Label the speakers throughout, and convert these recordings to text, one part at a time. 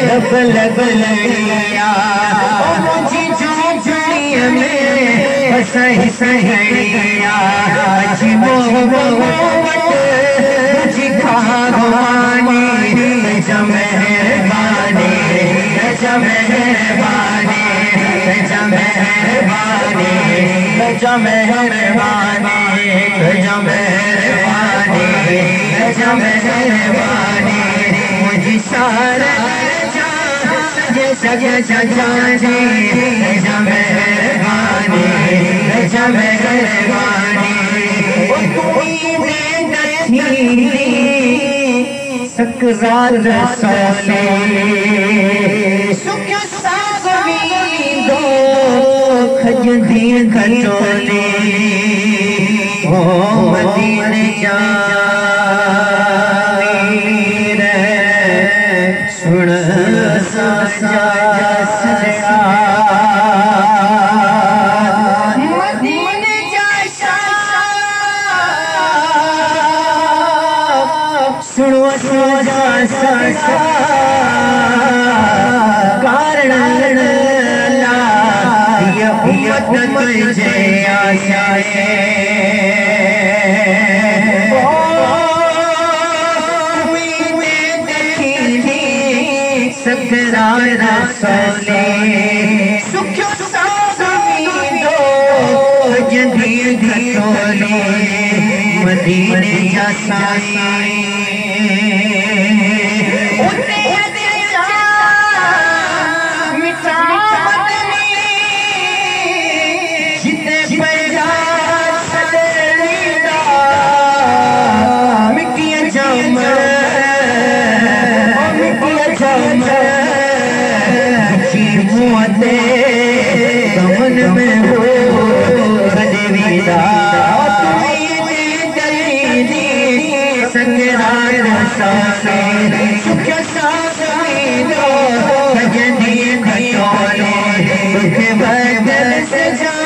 Speaker 1: रब लगलिया मुझी झोंपड़िया में सही सहेलिया अच्छी मोहब्बत मुझी खागवानी मेहरबानी मेहरबानी मेहरबानी मेहरबानी मेहरबानी मुझे सारा सजे सजानी मेहरबानी मेहरबानी सकरार रसूले सुख सागवी दो खजदी खटोले ओ मदीने जामीर सुन साजा सजड़ा मदीने जा सुनो साजा सजड़ा कारण तुझे आशाए सकरार रसूले सुख सागवी जदी खटोले मदीने जा साईं गमन में हो सकरार रसूले सुख सागवी दो खजदी खटोले तुझे बदल सजा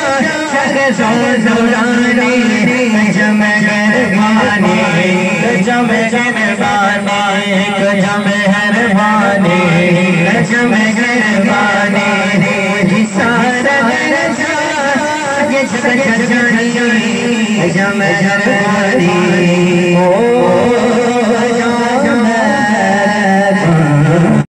Speaker 1: सगरानी जम मेहरबानी जम मेहरबानी जम मेहरबानी जम मेहरबानी सारा जम मेहरबानी